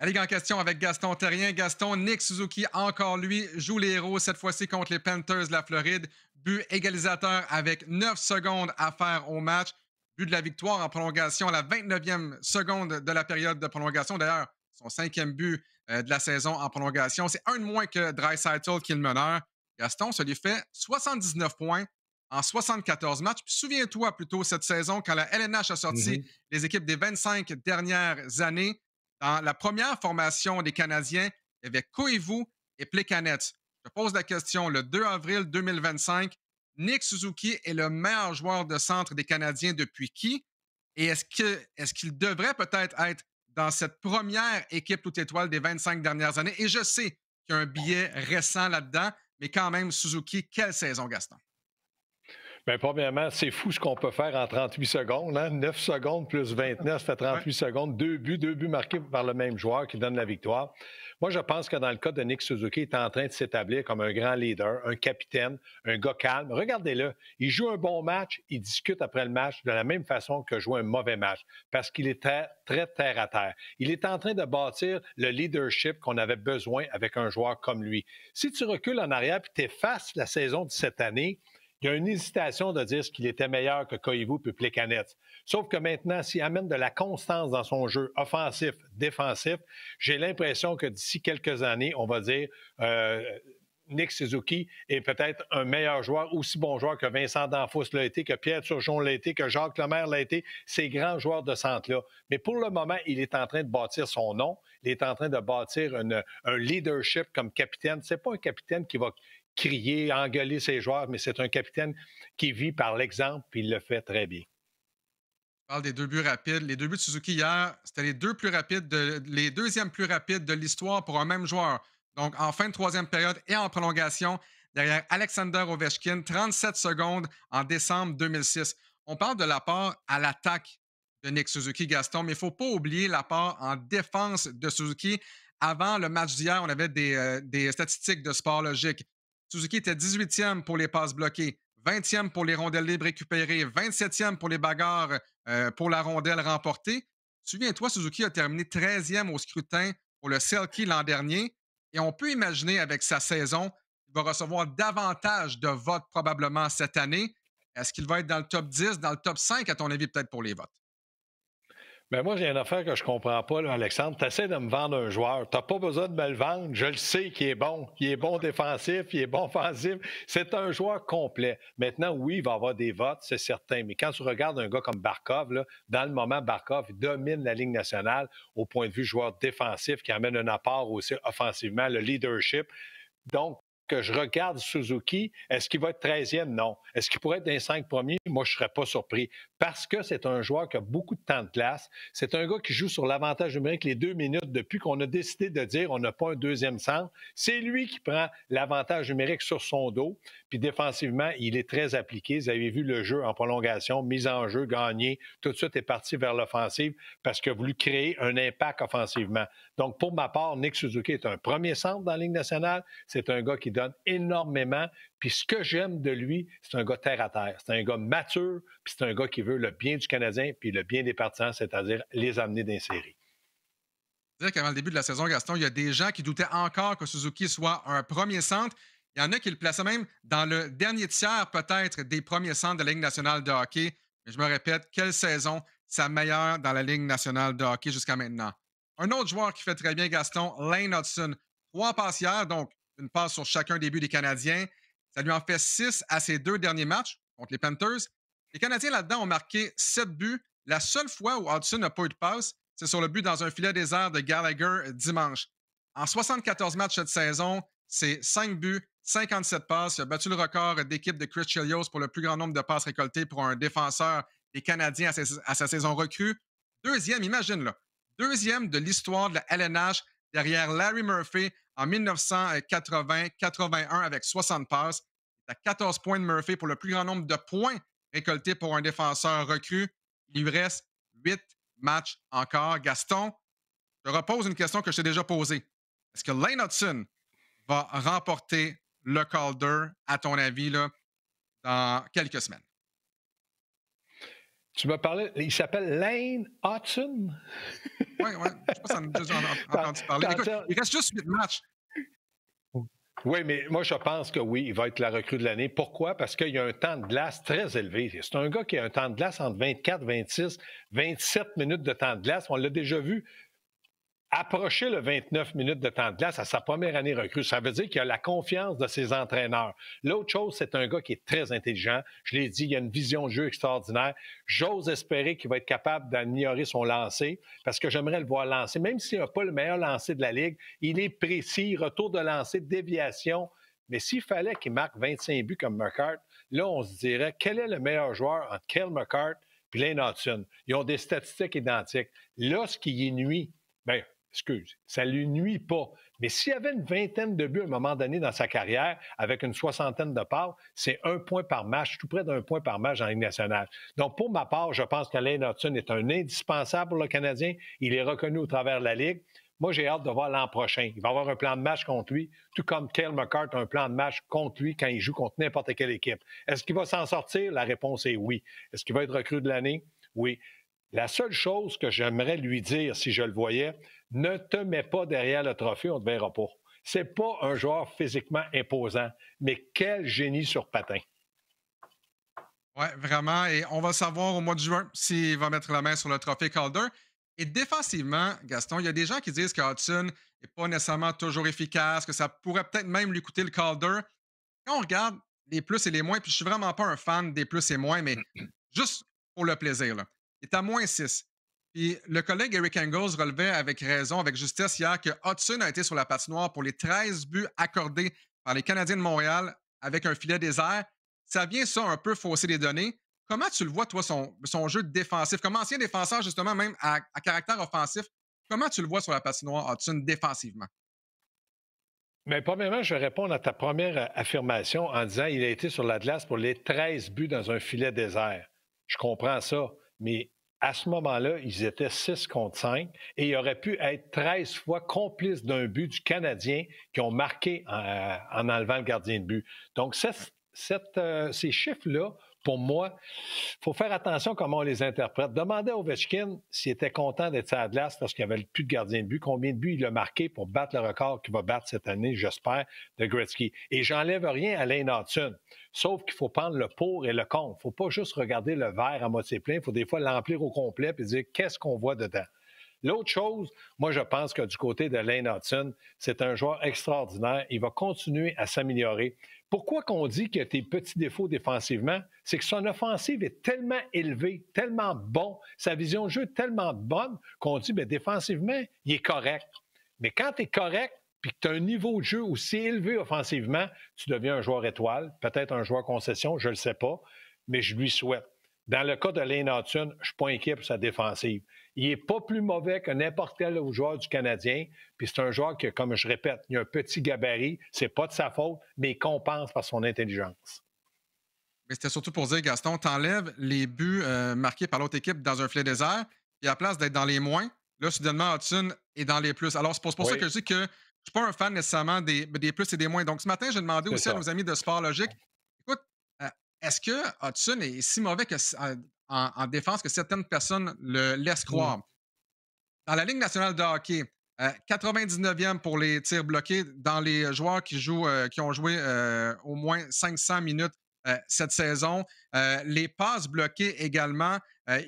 La Ligue en question avec Gaston Terrien. Gaston, Nick Suzuki, encore lui, joue les héros, cette fois-ci contre les Panthers de la Floride. But égalisateur avec 9 secondes à faire au match. But de la victoire en prolongation à la 29e seconde de la période de prolongation. D'ailleurs, son 5e but de la saison en prolongation. C'est un de moins que Draisaitl qui est le meneur. Gaston, ça lui fait 79 points en 74 matchs. Puis souviens-toi plutôt cette saison, quand la LNH a sorti Mhm. les équipes des 25 dernières années, dans la première formation des Canadiens, il y avait Koivu et Plekanec. Je te pose la question, le 2 avril 2025, Nick Suzuki est le meilleur joueur de centre des Canadiens depuis qui? Et est-ce qu'il devrait peut-être être dans cette première équipe toute étoile des 25 dernières années? Et je sais qu'il y a un billet récent là-dedans, mais quand même, Suzuki, quelle saison, Gaston? Bien, premièrement, c'est fou ce qu'on peut faire en 38 secondes. Hein? 9 secondes plus 29, ça fait Ouais. 38 secondes. Deux buts marqués par le même joueur qui donne la victoire. Moi, je pense que dans le cas de Nick Suzuki, il est en train de s'établir comme un grand leader, un capitaine, un gars calme. Regardez-le, il joue un bon match, il discute après le match de la même façon que joue un mauvais match, parce qu'il est très, très terre à terre. Il est en train de bâtir le leadership qu'on avait besoin avec un joueur comme lui. Si tu recules en arrière et tu effaces la saison de cette année, il y a une hésitation de dire qu'il était meilleur que Koivu puis Plekanec. Sauf que maintenant, s'il amène de la constance dans son jeu offensif, défensif, j'ai l'impression que d'ici quelques années, on va dire Nick Suzuki est peut-être un meilleur joueur, aussi bon joueur que Vincent Danfous l'a été, que Pierre Turgeon l'a été, que Jacques Lemaire l'a été, ces grands joueurs de centre-là. Mais pour le moment, il est en train de bâtir son nom, il est en train de bâtir un leadership comme capitaine. C'est pas un capitaine qui va crier, engueuler ses joueurs, mais c'est un capitaine qui vit par l'exemple, puis il le fait très bien. Je parle des 2 buts rapides. Les 2 buts de Suzuki hier, c'était les deuxièmes plus rapides de l'histoire pour un même joueur. Donc, en fin de troisième période et en prolongation, derrière Alexander Ovechkin, 37 secondes en décembre 2006. On parle de l'apport à l'attaque de Nick Suzuki, Gaston, mais il ne faut pas oublier l'apport en défense de Suzuki. Avant le match d'hier, on avait des statistiques de sport logique. Suzuki était 18e pour les passes bloquées, 20e pour les rondelles libres récupérées, 27e pour les bagarres pour la rondelle remportée. Souviens-toi, Suzuki a terminé 13e au scrutin pour le Selkie l'an dernier. Et on peut imaginer avec sa saison, il va recevoir davantage de votes probablement cette année. Est-ce qu'il va être dans le top 10, dans le top 5, à ton avis, peut-être pour les votes? Ben moi, j'ai une affaire que je comprends pas, là, Alexandre. Tu essaies de me vendre un joueur. Tu n'as pas besoin de me le vendre. Je le sais qu'il est bon. Il est bon défensif, il est bon offensif. C'est un joueur complet. Maintenant, oui, il va avoir des votes, c'est certain. Mais quand tu regardes un gars comme Barkov, là, dans le moment, Barkov domine la Ligue nationale au point de vue joueur défensif qui amène un apport aussi offensivement, le leadership. Donc, que je regarde Suzuki, est-ce qu'il va être 13e? Non. Est-ce qu'il pourrait être dans les 5 premiers? Moi, je ne serais pas surpris. Parce que c'est un joueur qui a beaucoup de temps de glace. C'est un gars qui joue sur l'avantage numérique les 2 minutes depuis qu'on a décidé de dire on n'a pas un deuxième centre. C'est lui qui prend l'avantage numérique sur son dos. Puis défensivement, il est très appliqué. Vous avez vu le jeu en prolongation, mise en jeu, gagné. Tout de suite est parti vers l'offensive parce qu'il a voulu créer un impact offensivement. Donc, pour ma part, Nick Suzuki est un premier centre dans la Ligue nationale. C'est un gars qui donne énormément. Puis ce que j'aime de lui, c'est un gars terre à terre. C'est un gars mature, puis c'est un gars qui veut le bien du Canadien, puis le bien des partisans, c'est-à-dire les amener dans les séries. Dire qu'avant le début de la saison, Gaston, il y a des gens qui doutaient encore que Suzuki soit un premier centre. Il y en a qui le plaçaient même dans le dernier tiers, peut-être, des premiers centres de la Ligue nationale de hockey. Mais je me répète, quelle saison, sa meilleure dans la Ligue nationale de hockey jusqu'à maintenant. Un autre joueur qui fait très bien, Gaston, Lane Hudson. 3 passes hier, donc une passe sur chacun des buts des Canadiens. Ça lui en fait 6 à ses 2 derniers matchs contre les Panthers. Les Canadiens, là-dedans, ont marqué 7 buts. La seule fois où Hudson n'a pas eu de passe, c'est sur le but dans un filet désert de Gallagher dimanche. En 74 matchs cette saison, c'est 5 buts, 57 passes. Il a battu le record d'équipe de Chris Chelios pour le plus grand nombre de passes récoltées pour un défenseur des Canadiens à sa saison recrue. Deuxième, imagine-le, deuxième de l'histoire de la LNH derrière Larry Murphy en 1980-81 avec 60 passes. Il est à 14 points de Murphy pour le plus grand nombre de points récoltés pour un défenseur recru. Il lui reste 8 matchs encore. Gaston, je te repose une question que je t'ai déjà posée. Est-ce que Lane Hudson va remporter le Calder, à ton avis, là, dans quelques semaines? Tu m'as parlé, il s'appelle Lane Hudson. Oui, oui. Je ne sais pas si on a déjà entendu parler. Écoute, il reste juste 8 matchs. Oui, mais moi, je pense que oui, il va être la recrue de l'année. Pourquoi? Parce qu'il y a un temps de glace très élevé. C'est un gars qui a un temps de glace entre 24, 26, 27 minutes de temps de glace. On l'a déjà vu approcher le 29 minutes de temps de glace à sa première année recrue. Ça veut dire qu'il a la confiance de ses entraîneurs. L'autre chose, c'est un gars qui est très intelligent. Je l'ai dit, il a une vision de jeu extraordinaire. J'ose espérer qu'il va être capable d'améliorer son lancer parce que j'aimerais le voir lancer. Même s'il n'a pas le meilleur lancer de la Ligue, il est précis, retour de lancer, déviation. Mais s'il fallait qu'il marque 25 buts comme McCart, là, on se dirait quel est le meilleur joueur entre Cale McCart et Lane Hudson? Ils ont des statistiques identiques. Là, ce qui y nuit, bien, ça ne lui nuit pas. Mais s'il y avait une vingtaine de buts à un moment donné dans sa carrière, avec une soixantaine de parts, c'est 1 point par match, tout près d'1 point par match en Ligue nationale. Donc, pour ma part, je pense que Lane Hudson est un indispensable pour le Canadien. Il est reconnu au travers de la Ligue. Moi, j'ai hâte de voir l'an prochain. Il va avoir un plan de match contre lui, tout comme Cale McCart a un plan de match contre lui quand il joue contre n'importe quelle équipe. Est-ce qu'il va s'en sortir? La réponse est oui. Est-ce qu'il va être recrue de l'année? Oui. La seule chose que j'aimerais lui dire, si je le voyais, ne te mets pas derrière le trophée, on ne te verra pas. C'est pas un joueur physiquement imposant, mais quel génie sur patin. Oui, vraiment. Et on va savoir au mois de juin s'il va mettre la main sur le trophée Calder. Et défensivement, Gaston, il y a des gens qui disent que Hudson n'est pas nécessairement toujours efficace, que ça pourrait peut-être même lui coûter le Calder. Quand on regarde les plus et les moins, puis je suis vraiment pas un fan des plus et moins, mais juste pour le plaisir, là, il est à -6. Puis le collègue Eric Engels relevait avec raison, avec justesse hier, que Hudson a été sur la patinoire pour les 13 buts accordés par les Canadiens de Montréal avec un filet désert. Ça vient, ça, un peu fausser les données. Comment tu le vois, toi, son jeu défensif? Comme ancien défenseur, justement, même à caractère offensif, comment tu le vois sur la patinoire, Hudson, défensivement? Mais premièrement, je vais répondre à ta première affirmation en disant qu'il a été sur la glace pour les 13 buts dans un filet désert. Je comprends ça, mais à ce moment-là, ils étaient 6 contre 5 et il aurait pu être 13 fois complice d'un but du Canadien qui ont marqué en enlevant le gardien de but. Donc, ces chiffres-là, pour moi, il faut faire attention à comment on les interprète. Demandez à Ovechkin s'il était content d'être sur la glace lorsqu'il n'y avait plus de gardien de but, combien de buts il a marqué pour battre le record qu'il va battre cette année, j'espère, de Gretzky. Et j'enlève rien à Lane Hudson, sauf qu'il faut prendre le pour et le contre. Il ne faut pas juste regarder le verre à moitié plein, il faut des fois l'emplir au complet et dire qu'est-ce qu'on voit dedans. L'autre chose, moi, je pense que du côté de Lane Hudson, c'est un joueur extraordinaire. Il va continuer à s'améliorer. Pourquoi qu'on dit qu'il a des petits défauts défensivement? C'est que son offensive est tellement élevée, tellement bon, sa vision de jeu est tellement bonne qu'on dit, bien, défensivement, il est correct. Mais quand tu es correct, puis que tu as un niveau de jeu aussi élevé offensivement, tu deviens un joueur étoile, peut-être un joueur concession, je ne le sais pas, mais je lui souhaite. Dans le cas de Lane Hudson, je ne suis pas inquiet pour sa défensive. Il n'est pas plus mauvais que n'importe quel autre joueur du Canadien. Puis c'est un joueur qui, comme je répète, il a un petit gabarit. C'est pas de sa faute, mais il compense par son intelligence. Mais c'était surtout pour dire, Gaston, t'enlèves les buts marqués par l'autre équipe dans un filet désert, puis à la place d'être dans les moins, là, soudainement, Hudson est dans les plus. Alors, c'est pour ça Oui, que je dis que je suis pas un fan nécessairement des plus et des moins. Donc, ce matin, j'ai demandé c'est aussi à ça. nos amis de Sport Logique, écoute, euh, est-ce que Hudson est si mauvais en défense que certaines personnes le laissent Mm. croire? Dans la Ligue nationale de hockey, 99e pour les tirs bloqués dans les joueurs qui ont joué au moins 500 minutes cette saison. Les passes bloquées également,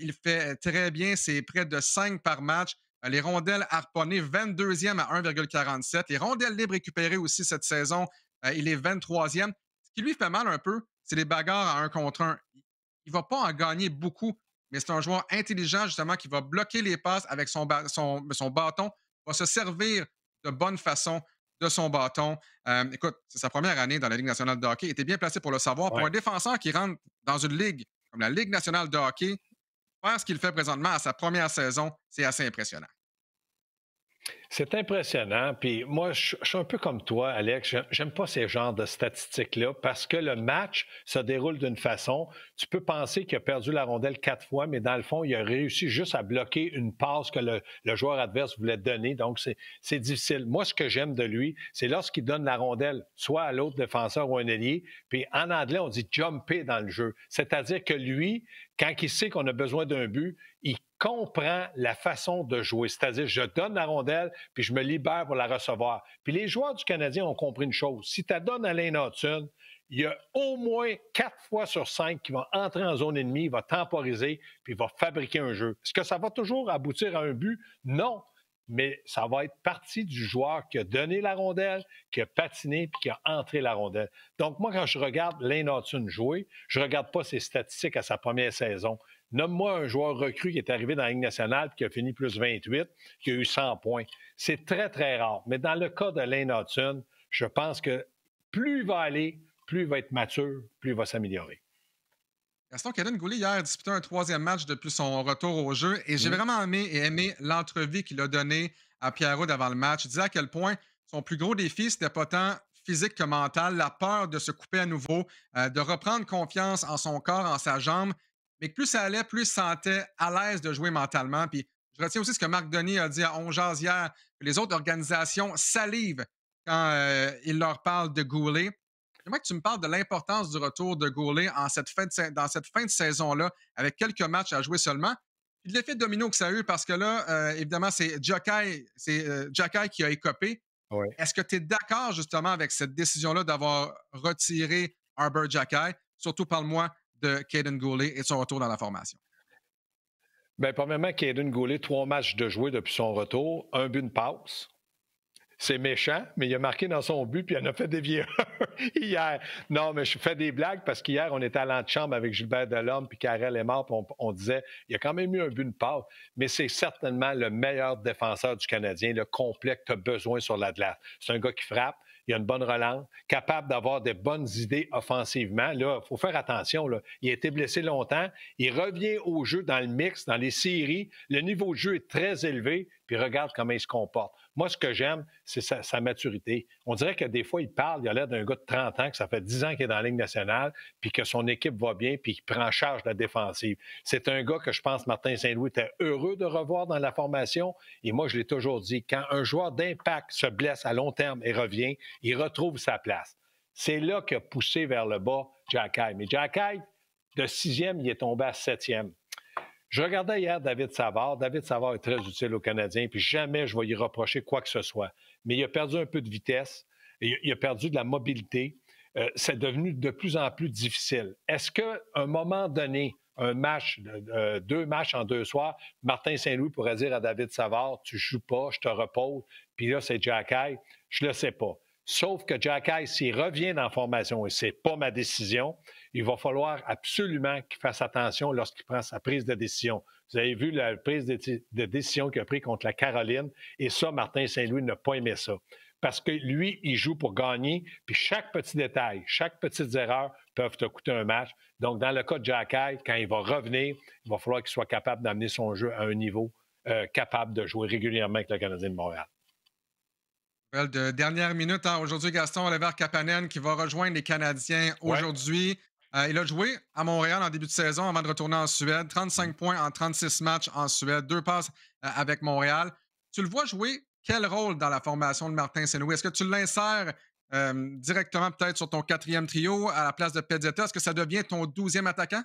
il fait très bien, c'est près de 5 par match. Les rondelles harponnées, 22e à 1,47. Les rondelles libres récupérées aussi cette saison, il est 23e. Ce qui lui fait mal un peu, c'est les bagarres à 1 contre 1. Il ne va pas en gagner beaucoup, mais c'est un joueur intelligent, justement, qui va bloquer les passes avec son bâton, va se servir de bonne façon de son bâton. Écoute, c'est sa première année dans la Ligue nationale de hockey. Il était bien placé pour le savoir. Pour Ouais. un défenseur qui rentre dans une ligue comme la Ligue nationale de hockey, faire ce qu'il fait présentement à sa première saison, c'est assez impressionnant. C'est impressionnant. Puis moi, je suis un peu comme toi, Alex. J'aime pas ces genres de statistiques-là parce que le match se déroule d'une façon. Tu peux penser qu'il a perdu la rondelle 4 fois, mais dans le fond, il a réussi juste à bloquer une passe que le joueur adverse voulait donner. Donc, c'est difficile. Moi, ce que j'aime de lui, c'est lorsqu'il donne la rondelle soit à l'autre défenseur ou un ailier. Puis en anglais, on dit jumper dans le jeu. C'est-à-dire que lui, quand il sait qu'on a besoin d'un but, il comprend la façon de jouer. C'est-à-dire, je donne la rondelle, puis je me libère pour la recevoir. Puis les joueurs du Canadien ont compris une chose. Si tu la donnes à Lane Hudson, il y a au moins 4 fois sur 5 qui vont entrer en zone ennemie, il va temporiser, puis il va fabriquer un jeu. Est-ce que ça va toujours aboutir à un but? Non. Mais ça va être partie du joueur qui a donné la rondelle, qui a patiné, puis qui a entré la rondelle. Donc, moi, quand je regarde Lane Hudson jouer, je ne regarde pas ses statistiques à sa première saison. Nomme-moi un joueur recru qui est arrivé dans la Ligue nationale et qui a fini plus 28, qui a eu 100 points. C'est très, très rare. Mais dans le cas de Lane Hudson, je pense que plus il va aller, plus il va être mature, plus il va s'améliorer. Gaston Caden Goulet, hier, a disputé un troisième match depuis son retour au jeu et j'ai vraiment aimé l'entrevue qu'il a donnée à Pierre-Roux avant le match. Il disait à quel point son plus gros défi, c'était pas tant physique que mental, la peur de se couper à nouveau, de reprendre confiance en son corps, en sa jambe, mais que plus ça allait, plus il se sentait à l'aise de jouer mentalement. Puis je retiens aussi ce que Marc Denis a dit à On Jase hier, que les autres organisations salivent quand il leur parle de Goulet. J'aimerais que tu me parles de l'importance du retour de Goulet dans cette fin de saison-là, avec quelques matchs à jouer seulement. Puis de l'effet domino que ça a eu, parce que là, évidemment, c'est Jacky qui a écopé. Oui. Est-ce que tu es d'accord justement avec cette décision-là d'avoir retiré Arbor Jacky? Surtout, parle-moi de Caden Goulet et de son retour dans la formation. Bien, premièrement, Caden Goulet, 3 matchs de jouer depuis son retour, un but, de passe. C'est méchant, mais il a marqué dans son but, puis il en a fait des hier. Non, mais je fais des blagues parce qu'hier, on était à l'antichambre avec Gilbert Delorme, puis Karel est mort, puis on disait, il y a quand même eu un but de passe, mais c'est certainement le meilleur défenseur du Canadien, le complet que tu as besoin sur la glace. C'est un gars qui frappe, il a une bonne relance, capable d'avoir des bonnes idées offensivement. Là, il faut faire attention. Là. Il a été blessé longtemps. Il revient au jeu dans le mix, dans les séries. Le niveau de jeu est très élevé, puis regarde comment il se comporte. Moi, ce que j'aime, c'est sa maturité. On dirait que des fois, il parle, il a l'air d'un gars de 30 ans, que ça fait 10 ans qu'il est dans la Ligue nationale, puis que son équipe va bien, puis qu'il prend en charge la défensive. C'est un gars que je pense Martin Saint-Louis était heureux de revoir dans la formation. Et moi, je l'ai toujours dit, quand un joueur d'impact se blesse à long terme et revient, il retrouve sa place. C'est là qu'il a poussé vers le bas Jacky. Mais Jacky, de 6e, il est tombé à 7e. Je regardais hier David Savard. David Savard est très utile aux Canadiens, puis jamais je vais y reprocher quoi que ce soit. Mais il a perdu un peu de vitesse, il a perdu de la mobilité. C'est devenu de plus en plus difficile. Est-ce qu'à un moment donné, un match, 2 matchs en 2 soirs, Martin Saint-Louis pourrait dire à David Savard, tu ne joues pas, je te repose, puis là, c'est Jacky? Je ne le sais pas. Sauf que Jacky, s'il revient dans la formation, et ce n'est pas ma décision, il va falloir absolument qu'il fasse attention lorsqu'il prend sa prise de décision. Vous avez vu la prise de décision qu'il a prise contre la Caroline, et ça, Martin Saint-Louis n'a pas aimé ça. Parce que lui, il joue pour gagner, puis chaque petit détail, chaque petite erreur peuvent te coûter un match. Donc, dans le cas de Jacky, quand il va revenir, il va falloir qu'il soit capable d'amener son jeu à un niveau capable de jouer régulièrement avec le Canadien de Montréal. De dernière minute, hein, aujourd'hui, Gaston Oliver Kapanen qui va rejoindre les Canadiens aujourd'hui. Il a joué à Montréal en début de saison avant de retourner en Suède. 35 points en 36 matchs en Suède, 2 passes avec Montréal. Tu le vois jouer quel rôle dans la formation de Martin Saint-Louis? Est-ce que tu l'insères directement peut-être sur ton 4e trio à la place de Pezzetta? Est-ce que ça devient ton 12e attaquant?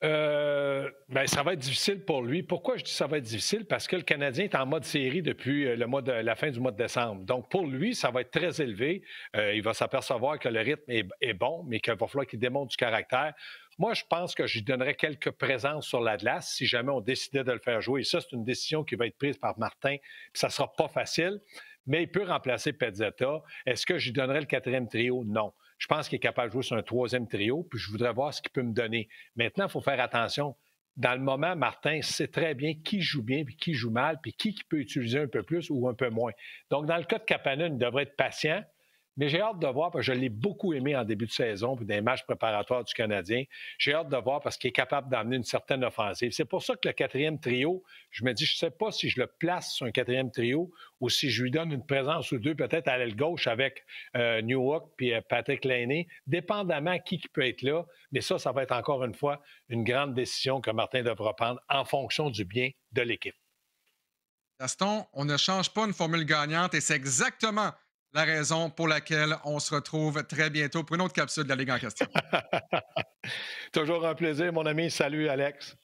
Ben, ça va être difficile pour lui. Pourquoi je dis ça va être difficile? Parce que le Canadien est en mode série depuis la fin du mois de décembre. Donc, pour lui, ça va être très élevé. Il va s'apercevoir que le rythme est bon, mais qu'il va falloir qu'il démontre du caractère. Moi, je pense que je lui donnerais quelques présences sur la glace si jamais on décidait de le faire jouer. Et ça, c'est une décision qui va être prise par Martin. Puis ça ne sera pas facile, mais il peut remplacer Pezzetta. Est-ce que je lui donnerais le 4e trio? Non. Je pense qu'il est capable de jouer sur un 3e trio, puis je voudrais voir ce qu'il peut me donner. Maintenant, il faut faire attention. Dans le moment, Martin sait très bien qui joue bien puis qui joue mal, puis qui peut utiliser un peu plus ou un peu moins. Donc, dans le cas de Kapanen, il devrait être patient. Mais j'ai hâte de voir, parce que je l'ai beaucoup aimé en début de saison, puis dans les matchs préparatoires du Canadien. J'ai hâte de voir parce qu'il est capable d'amener une certaine offensive. C'est pour ça que le 4e trio, je me dis, je ne sais pas si je le place sur un 4e trio ou si je lui donne une présence ou deux, peut-être à l'aile gauche avec Newhook puis Patrick Laine, dépendamment qui peut être là. Mais ça va être encore une fois une grande décision que Martin devra prendre en fonction du bien de l'équipe. Gaston, on ne change pas une formule gagnante et c'est exactement la raison pour laquelle on se retrouve très bientôt pour une autre capsule de la Ligue en question. Toujours un plaisir, mon ami. Salut, Alex.